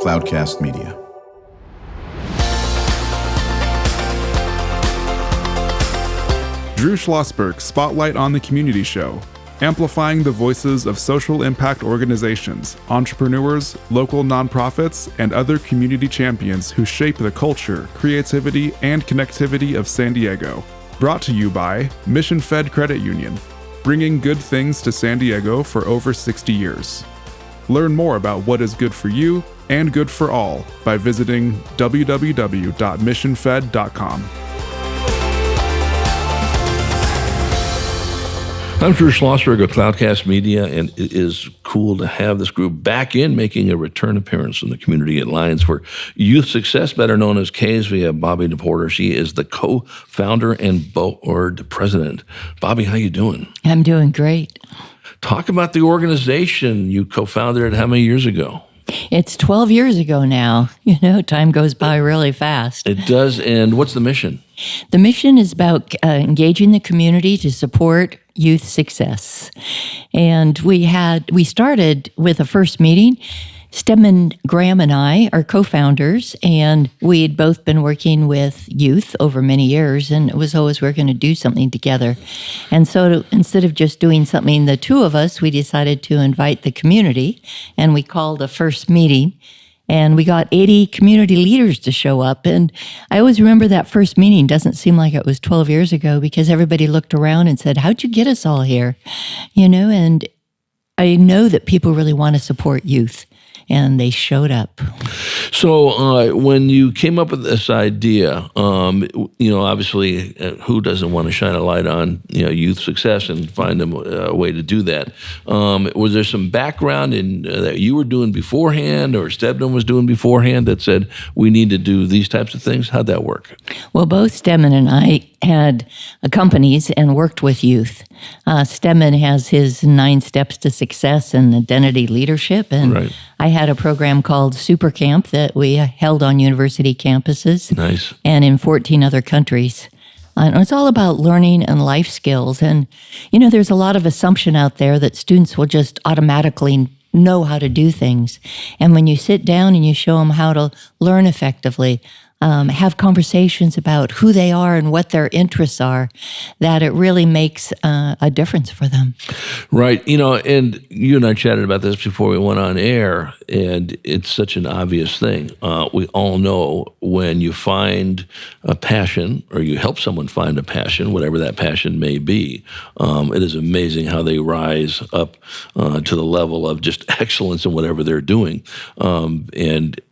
Cloudcast Media. Drew Schlosberg Spotlight on the Community Show, amplifying the voices of social impact organizations, entrepreneurs, local nonprofits, and other community champions who shape the culture, creativity, and connectivity of San Diego. Brought to you by Mission Fed Credit Union, bringing good things to San Diego for over 60 years. Learn more about what is good for you and good for all by visiting www.missionfed.com. I'm Drew Schlosberg of Cloudcast Media, and it is cool to have this group back in, making a return appearance in the Community Alliance for Youth Success, better known as CAYS. We have Bobbi DePorter. She is the co-founder and board president. Bobbi, how you doing? I'm doing great. Talk about the organization. You co-founded it how many years ago? It's 12 years ago now. You know, time goes by really fast. It does. And what's the mission? The mission is about engaging the community to support youth success. And we started with a first meeting. Stedman Graham and I are co-founders, and we'd both been working with youth over many years, and it was always we're going to do something together. And so instead of just doing something, the two of us, we decided to invite the community, and we called a first meeting, and we got 80 community leaders to show up. And I always remember that first meeting. Doesn't seem like it was 12 years ago, because everybody looked around and said, "How'd you get us all here?" You know, and I know that people really want to support youth. And they showed up. So when you came up with this idea, obviously, who doesn't want to shine a light on youth success and find them a way to do that? Was there some background in that you were doing beforehand, or Stedman was doing beforehand, that said we need to do these types of things? How'd that work? Well, both Stedman and I had companies and worked with youth. Stedman has his 9 steps to success and identity leadership, and right. I had a program called Super Camp that we held on university campuses. Nice. And in 14 other countries. And it's all about learning and life skills. And, there's a lot of assumption out there that students will just automatically know how to do things. And when you sit down and you show them how to learn effectively, have conversations about who they are and what their interests are, that it really makes a difference for them. Right. And you and I chatted about this before we went on air, and it's such an obvious thing. We all know when you find a passion, or you help someone find a passion, whatever that passion may be, it is amazing how they rise up to the level of just excellence in whatever they're doing.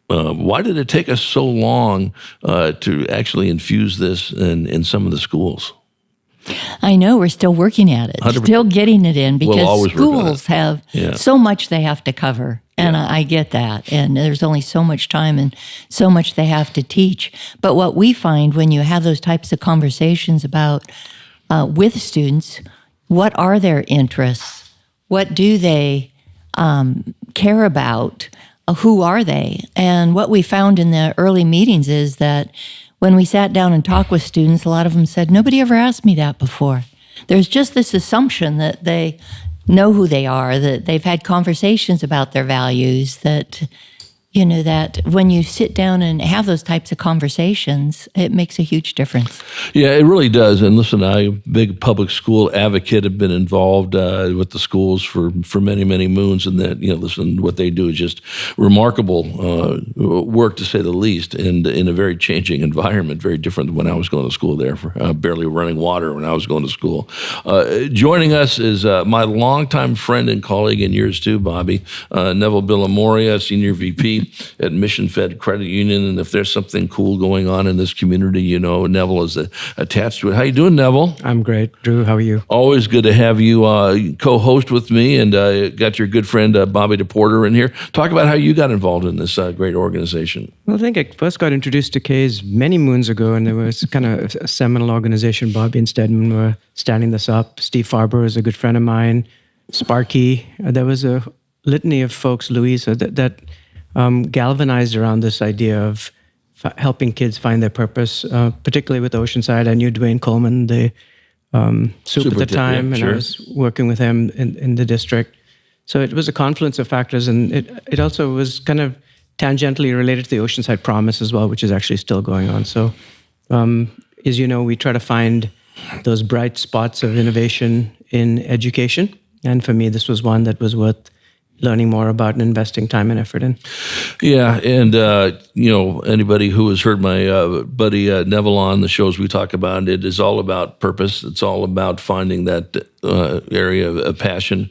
Why did it take us so long to actually infuse this in some of the schools? I know, we're still working at it, 100%. Still getting it in, because schools have Yeah. so much they have to cover. And I get that. And there's only so much time and so much they have to teach. But what we find when you have those types of conversations about with students, what are their interests? What do they care about? Who are they? And what we found in the early meetings is that when we sat down and talked with students, a lot of them said, "Nobody ever asked me that before." There's just this assumption that they know who they are, that they've had conversations about their values, that that when you sit down and have those types of conversations, it makes a huge difference. Yeah, it really does. And listen, I'm a big public school advocate. Have been involved with the schools for many, many moons, and that listen, what they do is just remarkable work, to say the least, and in a very changing environment, very different than when I was going to school there, for barely running water when I was going to school. Joining us is my longtime friend and colleague in yours too, Bobbi, Neville Villamoria, Senior VP at Mission Fed Credit Union. And if there's something cool going on in this community, Neville is attached to it. How you doing, Neville? I'm great. Drew, how are you? Always good to have you co-host with me, and got your good friend Bobbi DePorter in here. Talk about how you got involved in this great organization. Well, I think I first got introduced to CAYS many moons ago, and there was kind of a seminal organization. Bobbi and Stedman were standing this up. Steve Farber is a good friend of mine. Sparky. There was a litany of folks, Louisa, that galvanized around this idea of helping kids find their purpose, particularly with Oceanside. I knew Dwayne Coleman, the soup at the time, and I was working with him in the district. So it was a confluence of factors, and it also was kind of tangentially related to the Oceanside Promise as well, which is actually still going on. So, as you know, we try to find those bright spots of innovation in education. And for me, this was one that was worth learning more about and investing time and effort in. Yeah, and anybody who has heard my buddy Neville on the shows we talk about, it is all about purpose. It's all about finding that area of passion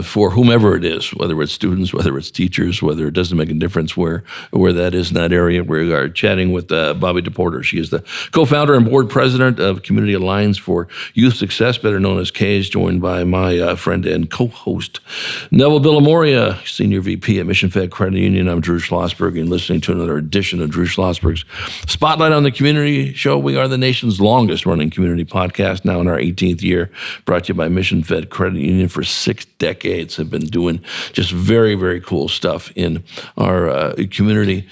for whomever it is, whether it's students, whether it's teachers, whether it doesn't make a difference where that is in that area. We are chatting with Bobbi DePorter. She is the co-founder and board president of Community Alliance for Youth Success, better known as CAYS, joined by my friend and co-host Neville Villamoria, Senior VP at Mission Fed Credit Union. I'm Drew Schlosberg, and listening to another edition of Drew Schlosberg's Spotlight on the Community Show. We are the nation's longest running community podcast, now in our 18th year, brought to you by Mission Fed Credit Union. For 6 decades have been doing just very, very cool stuff in our community.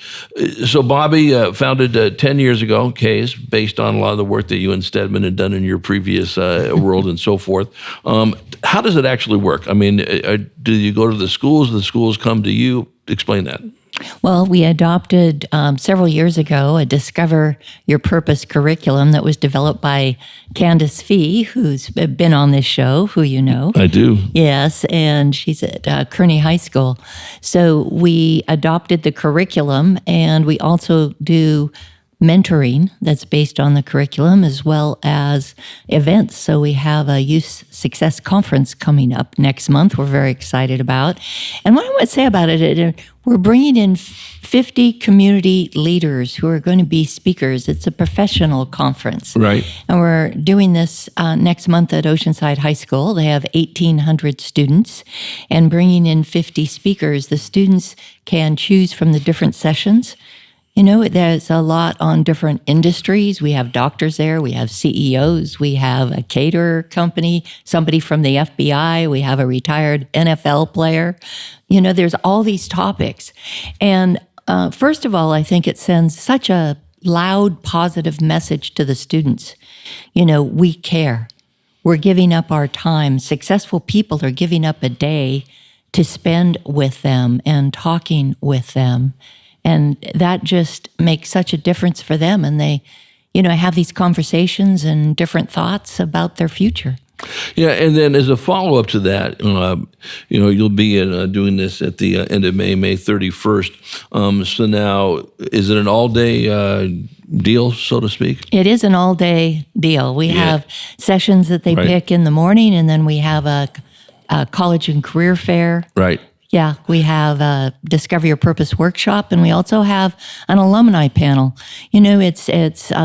So Bobbi founded 10 years ago, CAYS, based on a lot of the work that you and Stedman had done in your previous world and so forth. How does it actually work? I mean, do you go to the schools? Do the schools come to you? Explain that. Well, we adopted several years ago a Discover Your Purpose curriculum that was developed by Candace Fee, who's been on this show, who you know. I do. Yes, and she's at Kearney High School. So we adopted the curriculum, and we also do mentoring that's based on the curriculum, as well as events. So we have a Youth Success Conference coming up next month we're very excited about. And what I want to say about it, we're bringing in 50 community leaders who are going to be speakers. It's a professional conference. Right. And we're doing this next month at Oceanside High School. They have 1,800 students, and bringing in 50 speakers. The students can choose from the different sessions. You know, there's a lot on different industries. We have doctors there. We have CEOs. We have a caterer company, somebody from the FBI. We have a retired NFL player. You know, there's all these topics. And first of all, I think it sends such a loud, positive message to the students. You know, we care. We're giving up our time. Successful people are giving up a day to spend with them and talking with them. And that just makes such a difference for them. And they, have these conversations and different thoughts about their future. Yeah, and then as a follow-up to that, you'll be doing this at the end of May 31st. So now, is it an all-day deal, so to speak? It is an all-day deal. We have sessions that they pick in the morning, and then we have a college and career fair. Right. Yeah, we have a Discover Your Purpose workshop, and we also have an alumni panel. You know, it's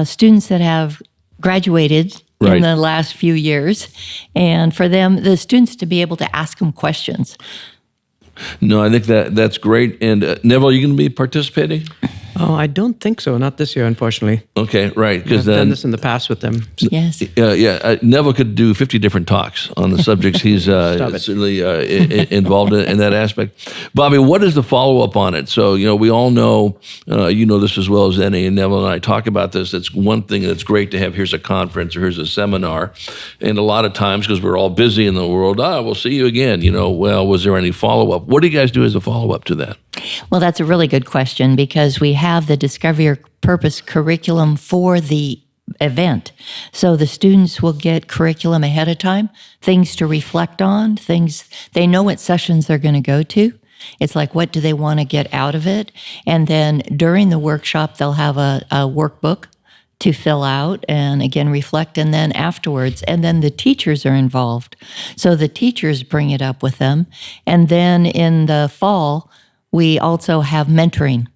students that have graduated in the last few years, and for them, the students to be able to ask them questions. No, I think that's great. And Neville, are you going to be participating? Oh, I don't think so. Not this year, unfortunately. Okay, right. Because I've done this in the past with them. Yes. Neville could do 50 different talks on the subjects he's certainly involved in that aspect. Bobbi, what is the follow-up on it? So, we all know, you know this as well as any, and Neville and I talk about this. It's one thing that's great to have, here's a conference or here's a seminar. And a lot of times, because we're all busy in the world, we'll see you again. Well, was there any follow-up? What do you guys do as a follow-up to that? Well, that's a really good question, because we have the Discover Your Purpose curriculum for the event. So the students will get curriculum ahead of time, things to reflect on, things they know what sessions they're going to go to. It's like, what do they want to get out of it? And then during the workshop, they'll have a workbook to fill out and again reflect, and then afterwards, and then the teachers are involved. So the teachers bring it up with them. And then in the fall, we also have mentoring.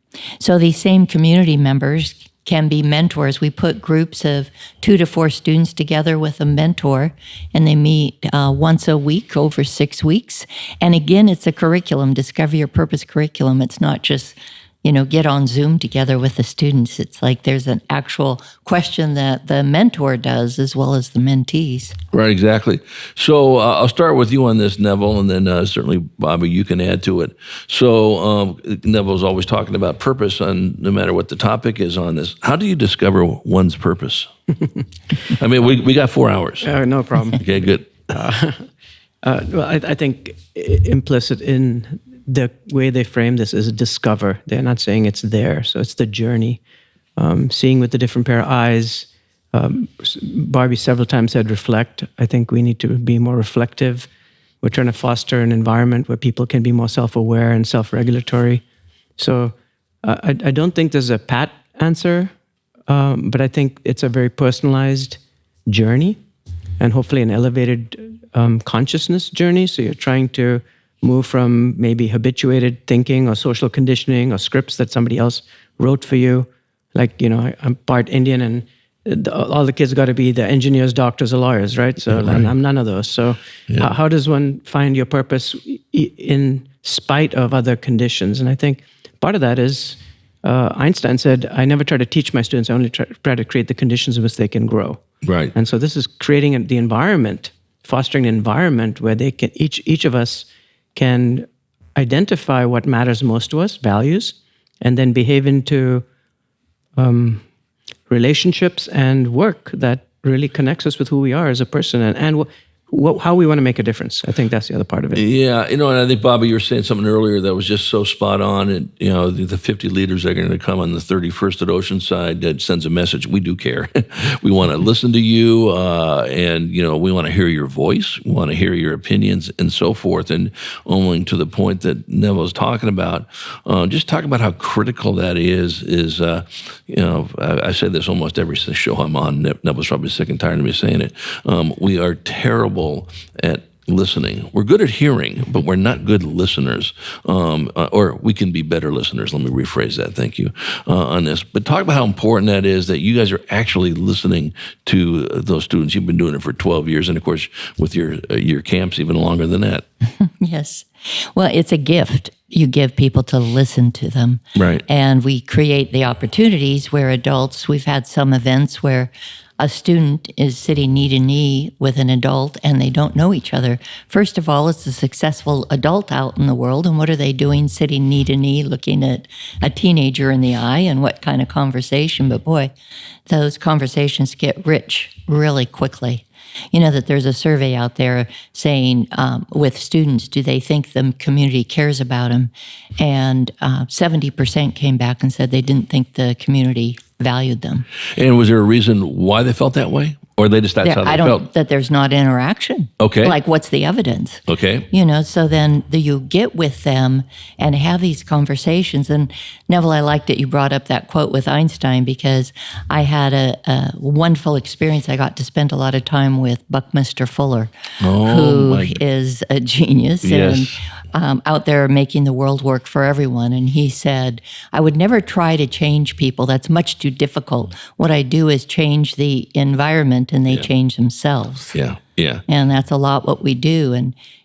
So these same community members can be mentors. We put groups of 2 to 4 students together with a mentor, and they meet once a week over 6 weeks. And again, it's a curriculum, Discover Your Purpose curriculum. It's not just, get on Zoom together with the students. It's like there's an actual question that the mentor does as well as the mentees. Right, exactly. So I'll start with you on this, Neville, and then certainly, Bobbi, you can add to it. So Neville's always talking about purpose, and no matter what the topic is on this. How do you discover one's purpose? I mean, we got 4 hours. No problem. Okay, good. Well, I think implicit in the way they frame this is discover. They're not saying it's there. So it's the journey. Seeing with a different pair of eyes. Bobbi several times said reflect. I think we need to be more reflective. We're trying to foster an environment where people can be more self-aware and self-regulatory. So I don't think there's a pat answer, but I think it's a very personalized journey and hopefully an elevated consciousness journey. So you're trying to move from maybe habituated thinking or social conditioning or scripts that somebody else wrote for you. Like, I'm part Indian and all the kids got to be the engineers, doctors, or lawyers, right? So I'm none of those. So how does one find your purpose in spite of other conditions? And I think part of that is Einstein said, I never try to teach my students, I only try to create the conditions in which they can grow. Right. And so this is creating the environment, fostering an environment where they can each of us can identify what matters most to us, values, and then behave into relationships and work that really connects us with who we are as a person and how we want to make a difference. I think that's the other part of it. Yeah, and I think, Bobbi, you were saying something earlier that was just so spot on. And, the 50 leaders that are going to come on the 31st at Oceanside, that sends a message. We do care. We want to listen to you, and, we want to hear your voice. We want to hear your opinions and so forth. And only to the point that Neville was talking about, just talk about how critical that is I say this almost every show I'm on. Neville's probably sick and tired of me saying it. We are terrible at listening. We're good at hearing, but we're not good listeners. Or we can be better listeners. Let me rephrase that. Thank you on this. But talk about how important that is, that you guys are actually listening to those students. You've been doing it for 12 years, and of course, with your camps, even longer than that. Yes. Well, it's a gift you give people to listen to them. Right. And we create the opportunities where adults, we've had some events where a student is sitting knee to knee with an adult and they don't know each other. First of all, it's a successful adult out in the world, and what are they doing sitting knee to knee looking at a teenager in the eye, and what kind of conversation? But boy, those conversations get rich really quickly. That there's a survey out there saying with students, do they think the community cares about them? And 70% came back and said they didn't think the community valued them. And was there a reason why they felt that way? Or that's how they felt? That there's not interaction. Okay. Like, what's the evidence? Okay. So then you get with them and have these conversations. And Neville, I liked that you brought up that quote with Einstein, because I had a wonderful experience. I got to spend a lot of time with Buckminster Fuller, who is a genius. Yes. And out there making the world work for everyone. And he said, I would never try to change people. That's much too difficult. What I do is change the environment, and they change themselves. Yeah, yeah. And that's a lot what we do.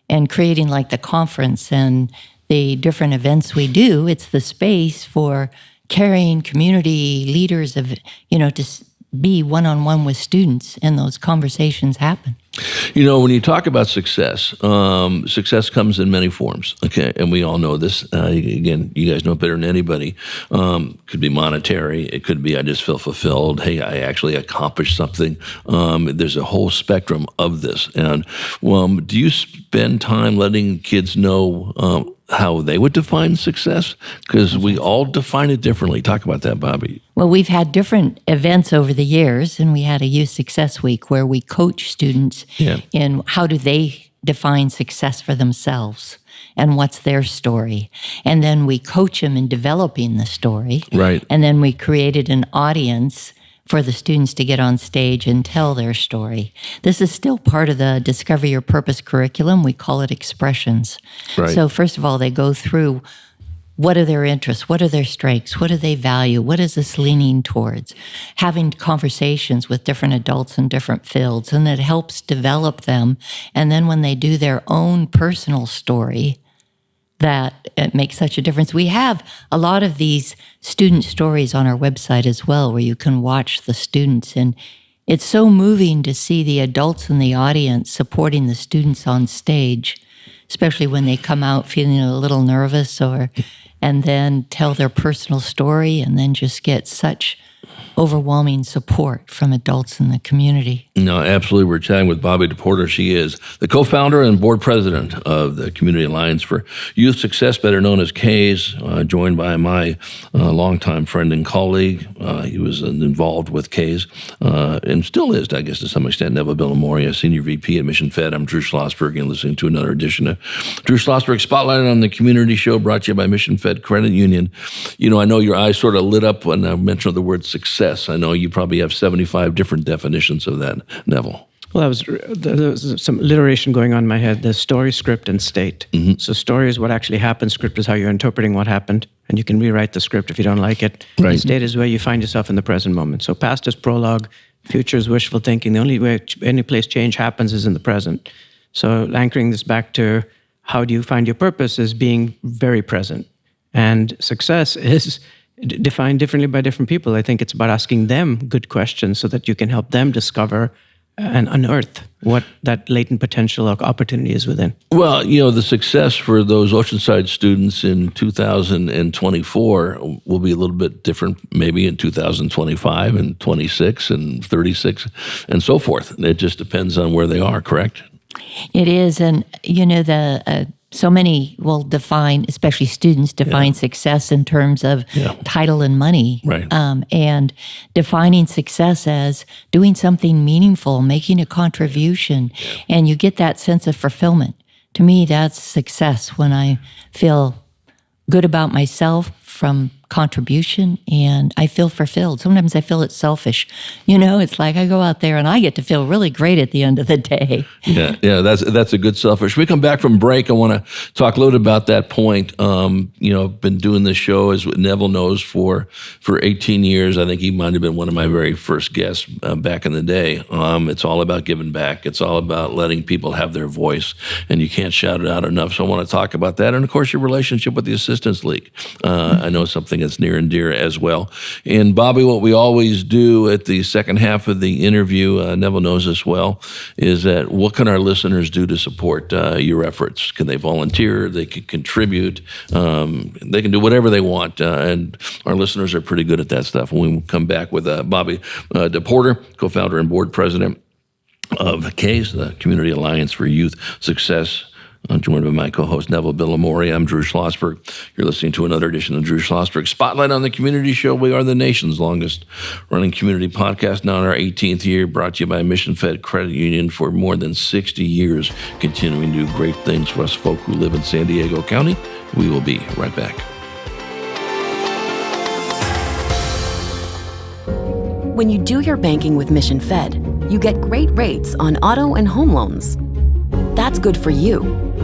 And creating like the conference and the different events we do, it's the space for carrying community leaders to be one-on-one with students, and those conversations happen. When you talk about success, success comes in many forms, okay? And we all know this. Again, you guys know it better than anybody. Could be monetary. It could be I just feel fulfilled. Hey, I actually accomplished something. There's a whole spectrum of this. And do you spend time letting kids know how they would define success? Because we all define it differently. Talk about that, Bobbi. Well, we've had different events over the years, and we had a Youth Success Week where we coach students in how do they define success for themselves and what's their story. And then we coach them in developing the story. Right. And then we created an audience for the students to get on stage and tell their story. This is still part of the Discover Your Purpose curriculum. We call it expressions. Right. So first of all, they go through what are their interests, what are their strengths, what do they value, what is this leaning towards? Having conversations with different adults in different fields, and it helps develop them. And then when they do their own personal story, that it makes such a difference. We have a lot of these student stories on our website as well, where you can watch the students. And it's so moving to see the adults in the audience supporting the students on stage, especially when they come out feeling a little nervous and then tell their personal story, and then just get such overwhelming support from adults in the community. No, absolutely. We're chatting with Bobbi DePorter. She is the co-founder and board president of the Community Alliance for Youth Success, better known as CAYS, joined by my longtime friend and colleague. He was involved with CAYS and still is, I guess, to some extent, Neville Villamoria, Senior VP at Mission Fed. I'm Drew Schlosberg, and listening to another edition of Drew Schlosberg Spotlight on the Community Show, brought to you by Mission Fed Credit Union. You know, I know your eyes sort of lit up when I mentioned the word success. I know you probably have 75 different definitions of that, Neville. Well, there was some alliteration going on in my head. There's story, script, and state. Mm-hmm. So story is what actually happened. Script is how you're interpreting what happened. And you can rewrite the script if you don't like it. Right. And state is where you find yourself in the present moment. So past is prologue, future is wishful thinking. The only way any place change happens is in the present. So anchoring this back to how do you find your purpose is being very present. And success is defined differently by different people. I think it's about asking them good questions so that you can help them discover and unearth what that latent potential or opportunity is within. Well, you know, the success for those Oceanside students in 2024 will be a little bit different maybe in 2025 and 26 and 36 and so forth. It just depends on where they are, correct? It is. And, you know, so many will define, especially students, define success in terms of title and money. Right. And defining success as doing something meaningful, making a contribution, and you get that sense of fulfillment. To me, that's success when I feel good about myself from contribution and I feel fulfilled. Sometimes I feel it's selfish. You know, it's like I go out there and I get to feel really great at the end of the day. Yeah, that's a good selfish. We come back from break. I want to talk a little about that point. You know, I've been doing this show, as Neville knows, for 18 years. I think he might have been one of my very first guests back in the day. It's all about giving back. It's all about letting people have their voice, and you can't shout it out enough. So I want to talk about that. And of course, your relationship with the Assistance League. I know something that's near and dear as well. And Bobbi, what we always do at the second half of the interview, Neville knows this well, is that what can our listeners do to support your efforts? Can they volunteer? They can contribute. They can do whatever they want. And our listeners are pretty good at that stuff. When we come back with Bobbi DePorter, co-founder and board president of CAYS, the Community Alliance for Youth Success. I'm joined by my co-host, Neville Villamoria. I'm Drew Schlosberg. You're listening to another edition of Drew Schlosberg Spotlight on the Community Show. We are the nation's longest running community podcast, now in our 18th year, brought to you by Mission Fed Credit Union for more than 60 years, continuing to do great things for us folk who live in San Diego County. We will be right back. When you do your banking with Mission Fed, you get great rates on auto and home loans. That's good for you,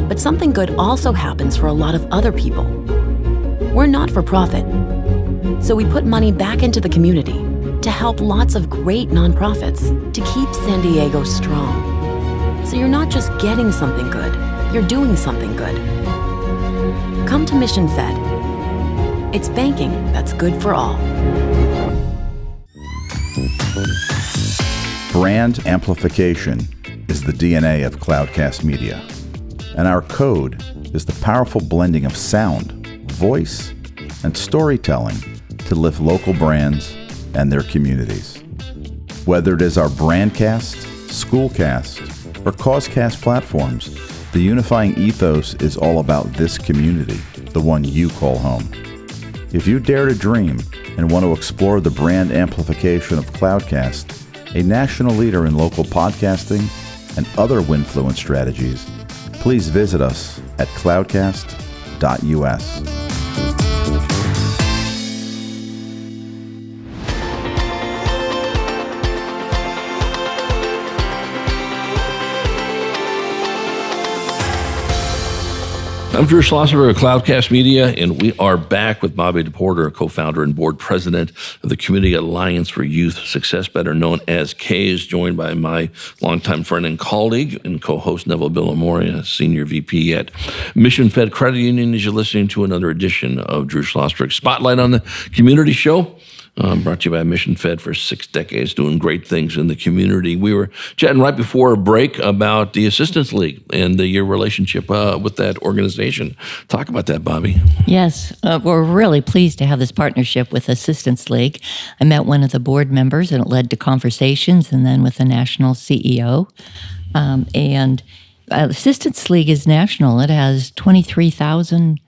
but something good also happens for a lot of other people. We're not for profit, so we put money back into the community to help lots of great nonprofits to keep San Diego strong. So you're not just getting something good, you're doing something good. Come to Mission Fed. It's banking that's good for all. Brand amplification is the DNA of Cloudcast Media, and our code is the powerful blending of sound, voice, and storytelling to lift local brands and their communities. Whether it is our Brandcast, Schoolcast, or Causecast platforms, the unifying ethos is all about this community, the one you call home. If you dare to dream and want to explore the brand amplification of Cloudcast, a national leader in local podcasting and other Winfluence strategies, please visit us at cloudcast.us. I'm Drew Schlosberg of Cloudcast Media, and we are back with Bobbi DePorter, co-founder and board president of the Community Alliance for Youth Success, better known as CAYS, joined by my longtime friend and colleague and co-host Neville Villamoria, senior VP at Mission Fed Credit Union, as you're listening to another edition of Drew Schlosberg Spotlight on the Community Show. brought to you by Mission Fed for 6 decades, doing great things in the community. We were chatting right before a break about the Assistance League and your relationship with that organization. Talk about that, Bobbi. Yes, we're really pleased to have this partnership with Assistance League. I met one of the board members, and it led to conversations, and then with the national CEO. And Assistance League is national. It has 23,000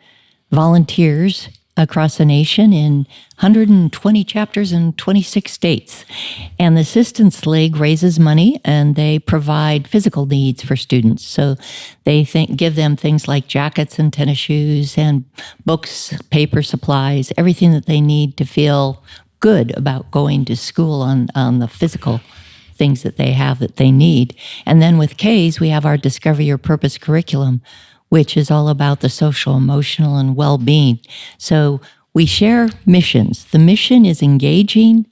volunteers across the nation in 120 chapters in 26 states. And the Assistance League raises money, and they provide physical needs for students. So they give them things like jackets and tennis shoes and books, paper supplies, everything that they need to feel good about going to school on the physical things that they have that they need. And then with CAYS, we have our Discover Your Purpose curriculum, which is all about the social, emotional, and well-being. So we share missions. The mission is engaging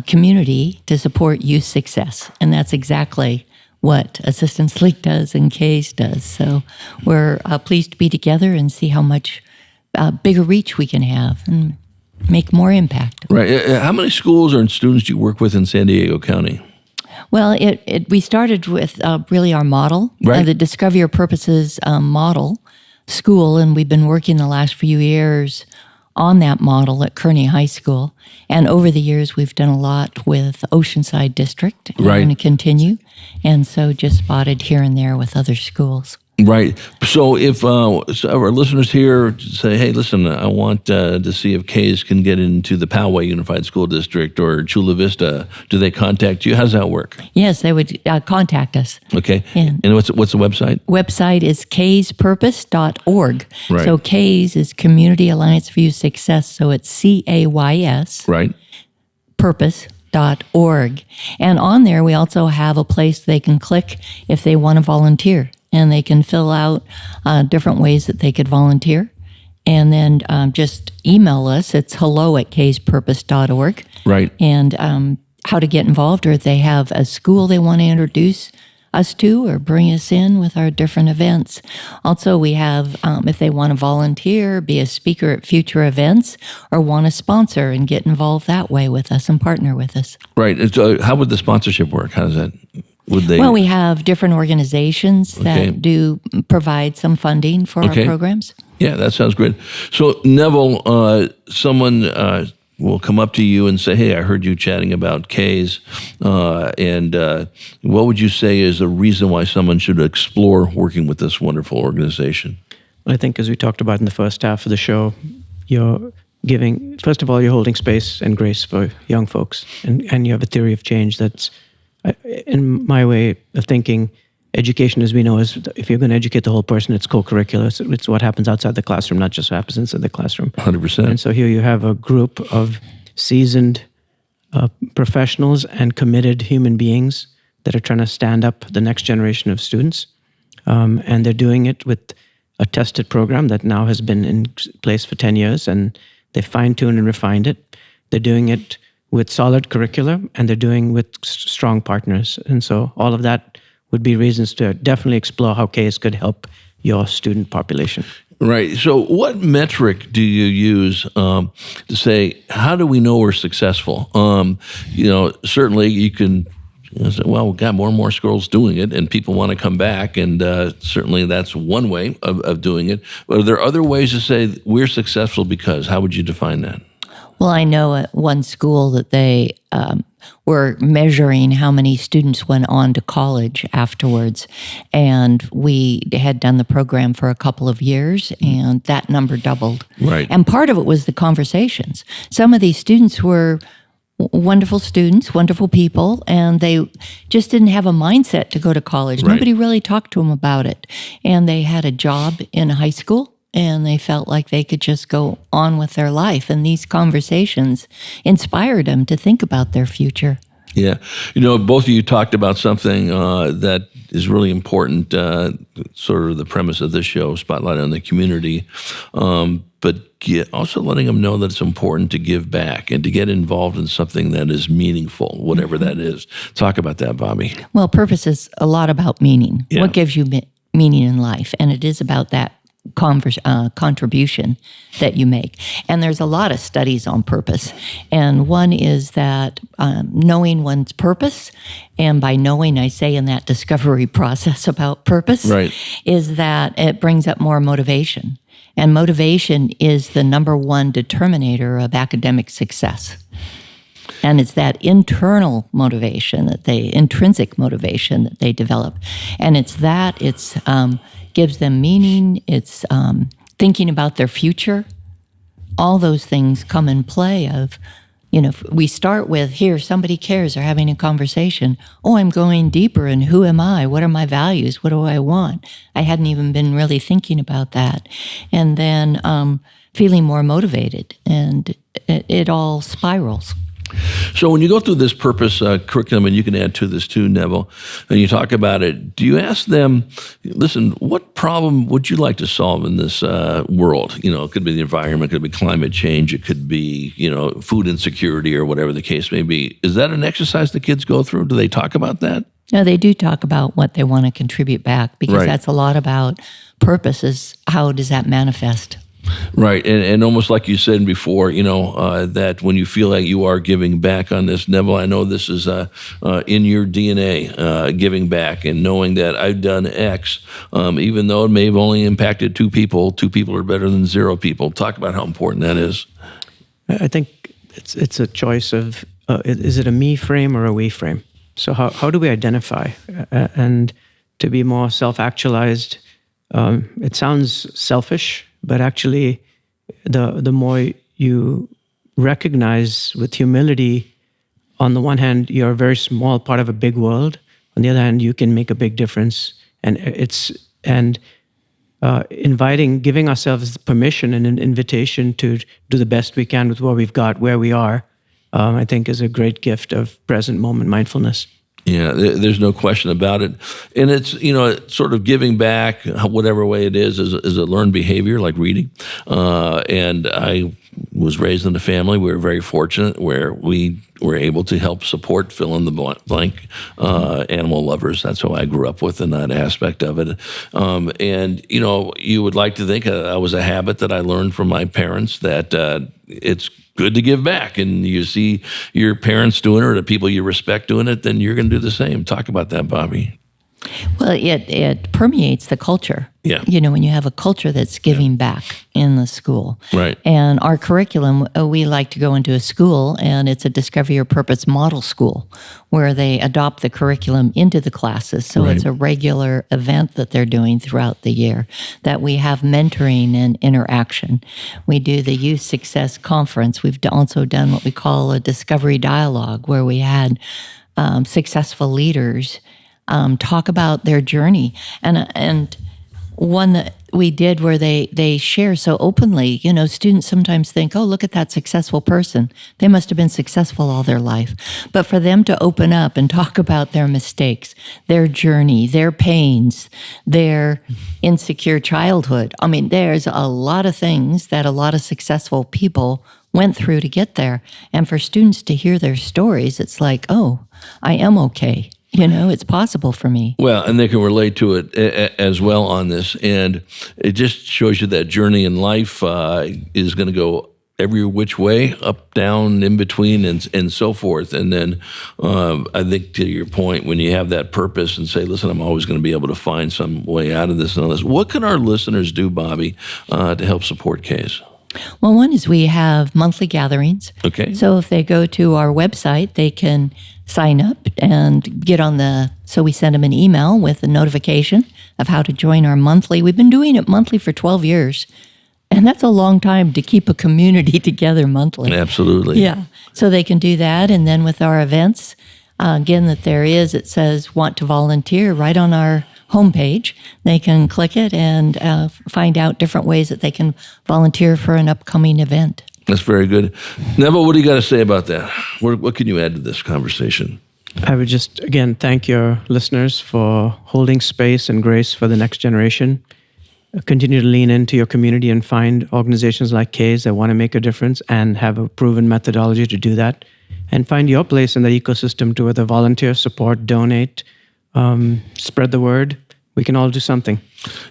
community to support youth success. And that's exactly what Assistance League does and CAYS does. So we're pleased to be together and see how much bigger reach we can have and make more impact. Right. How many schools or students do you work with in San Diego County? Well, we started with really our model, right. The Discover Your Purposes model school, and we've been working the last few years on that model at Kearney High School. And over the years, we've done a lot with Oceanside District. And right. We're going to continue. And so just spotted here and there with other schools. Right. So if our listeners here say, hey, listen, I want to see if CAYS can get into the Poway Unified School District or Chula Vista, do they contact you? How does that work? Yes, they would contact us. Okay. And what's the website? Website is CAYSpurpose.org. Right. So CAYS is Community Alliance for Youth Success. So it's CAYS. Right. Purpose.org. And on there, we also have a place they can click if they want to volunteer. And they can fill out different ways that they could volunteer. And then just email us. It's hello@cayspurpose.org. Right. And how to get involved, or if they have a school they want to introduce us to or bring us in with our different events. Also, we have, if they want to volunteer, be a speaker at future events, or want to sponsor and get involved that way with us and partner with us. Right. So how would the sponsorship work? How does that... Well, we have different organizations that do provide some funding for our programs. Yeah, that sounds great. So, Neville, someone will come up to you and say, hey, I heard you chatting about CAYS, and what would you say is the reason why someone should explore working with this wonderful organization? I think, as we talked about in the first half of the show, you're giving, first of all, you're holding space and grace for young folks, and you have a theory of change that's, in my way of thinking, education, as we know, is if you're going to educate the whole person, it's co-curricular. So it's what happens outside the classroom, not just what happens inside the classroom. 100%. And so here you have a group of seasoned professionals and committed human beings that are trying to stand up the next generation of students. And they're doing it with a tested program that now has been in place for 10 years, and they fine-tuned and refined it. They're doing it with solid curricula, and they're doing with strong partners. And so all of that would be reasons to definitely explore how CAYS could help your student population. Right. So what metric do you use to say, how do we know we're successful? Certainly you can say, well, we've got more and more schools doing it, and people want to come back, and certainly that's one way of doing it. But are there other ways to say we're successful because? How would you define that? Well, I know at one school that they were measuring how many students went on to college afterwards. And we had done the program for a couple of years, and that number doubled. Right. And part of it was the conversations. Some of these students were wonderful students, wonderful people, and they just didn't have a mindset to go to college. Right. Nobody really talked to them about it. And they had a job in high school, and they felt like they could just go on with their life. And these conversations inspired them to think about their future. Yeah. Both of you talked about something that is really important, sort of the premise of this show, Spotlight on the Community, but also letting them know that it's important to give back and to get involved in something that is meaningful, whatever that is. Talk about that, Bobbi. Well, purpose is a lot about meaning. Yeah. What gives you meaning in life? And it is about that contribution that you make. And there's a lot of studies on purpose. And one is that knowing one's purpose, and by knowing, I say in that discovery process about purpose, right, is that it brings up more motivation. And motivation is the number one determinator of academic success. And it's that internal motivation intrinsic motivation that they develop. And it's gives them meaning. It's thinking about their future. All those things come in play of, we start with, here, somebody cares, they're having a conversation. Oh, I'm going deeper, and who am I? What are my values? What do I want? I hadn't even been really thinking about that. And then feeling more motivated, and it all spirals. So when you go through this purpose curriculum, and you can add to this too, Neville, and you talk about it, do you ask them, listen, what problem would you like to solve in this world? It could be the environment, it could be climate change, it could be, food insecurity or whatever the case may be. Is that an exercise the kids go through? Do they talk about that? No, they do talk about what they want to contribute back, because that's a lot about purpose, is how does that manifest? Right, and almost like you said before, that when you feel like you are giving back on this, Neville, I know this is in your DNA, giving back and knowing that I've done X, even though it may have only impacted 2 people. 2 people are better than 0 people. Talk about how important that is. I think it's a choice of, is it a me frame or a we frame? So how do we identify? And to be more self-actualized, it sounds selfish, but actually, the more you recognize with humility, on the one hand, you're a very small part of a big world. On the other hand, you can make a big difference. And giving ourselves permission and an invitation to do the best we can with what we've got, where we are, I think is a great gift of present moment mindfulness. Yeah, there's no question about it. And it's, sort of giving back, whatever way it is a learned behavior like reading. And I was raised in a family, we were very fortunate, where we were able to help support, fill in the blank, animal lovers. That's how I grew up with in that aspect of it. And, you would like to think it was a habit that I learned from my parents, that it's good to give back, and you see your parents doing it or the people you respect doing it, then you're going to do the same. Talk about that, Bobbi. Well, it permeates the culture. Yeah. When you have a culture that's giving back in the school. Right. And our curriculum, we like to go into a school, and it's a Discover Your Purpose model school, where they adopt the curriculum into the classes. So It's a regular event that they're doing throughout the year, that we have mentoring and interaction. We do the Youth Success Conference. We've also done what we call a Discovery Dialogue, where we had successful leaders talk about their journey. And one that we did where they share so openly, students sometimes think, oh, look at that successful person. They must have been successful all their life. But for them to open up and talk about their mistakes, their journey, their pains, their insecure childhood. I mean, there's a lot of things that a lot of successful people went through to get there. And for students to hear their stories, it's like, oh, I am okay. It's possible for me. Well, and they can relate to it as well on this. And it just shows you that journey in life is going to go every which way, up, down, in between, and so forth. And then I think to your point, when you have that purpose and say, listen, I'm always going to be able to find some way out of this and all this, what can our listeners do, Bobbi, to help support CAYS? Well, one is we have monthly gatherings. Okay. So if they go to our website, they can sign up and get on so we send them an email with a notification of how to join our monthly. We've been doing it monthly for 12 years. And that's a long time to keep a community together monthly. Absolutely. Yeah. So they can do that. And then with our events, again, it says want to volunteer right on our homepage. They can click it and find out different ways that they can volunteer for an upcoming event. That's very good. Neville, what do you got to say about that? What can you add to this conversation? I would just, again, thank your listeners for holding space and grace for the next generation. Continue to lean into your community and find organizations like CAYS that want to make a difference and have a proven methodology to do that. And find your place in the ecosystem to either volunteer, support, donate, spread the word, we can all do something.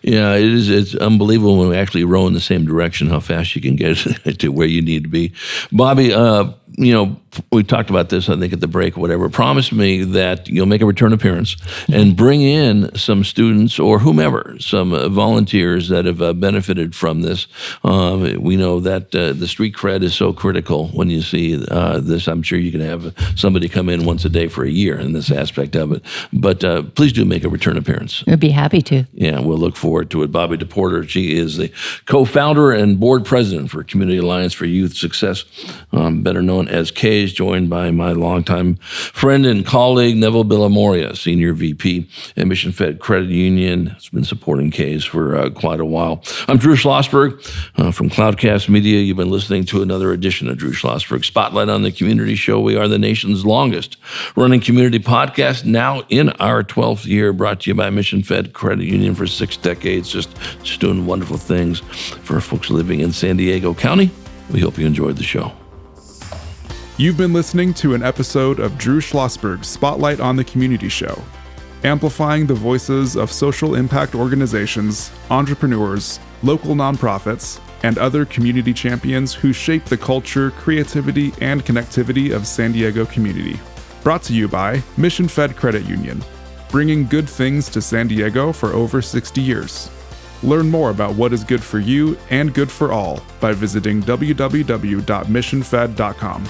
Yeah, it's unbelievable when we actually row in the same direction, how fast you can get to where you need to be. Bobbi, we talked about this, I think, at the break or whatever. Promise me that you'll make a return appearance and bring in some students or whomever, some volunteers that have benefited from this. We know that the street cred is so critical when you see this. I'm sure you can have somebody come in once a day for a year in this aspect of it. But please do make a return appearance. We'd be happy to. Yeah, we'll look forward to it. Bobbi DePorter, she is the co-founder and board president for Community Alliance for Youth Success, better known as CAYS, joined by my longtime friend and colleague, Neville Villamoria, Senior VP at Mission Fed Credit Union. Has been supporting CAYS for quite a while. I'm Drew Schlosberg from Cloudcast Media. You've been listening to another edition of Drew Schlosberg Spotlight on the Community Show. We are the nation's longest running community podcast, now in our 12th year, brought to you by Mission Fed Credit Union for 6 decades, just doing wonderful things for folks living in San Diego County. We hope you enjoyed the show. You've been listening to an episode of Drew Schlosberg's Spotlight on the Community Show, amplifying the voices of social impact organizations, entrepreneurs, local nonprofits, and other community champions who shape the culture, creativity, and connectivity of San Diego community. Brought to you by Mission Fed Credit Union, bringing good things to San Diego for over 60 years. Learn more about what is good for you and good for all by visiting www.missionfed.com.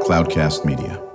Cloudcast Media.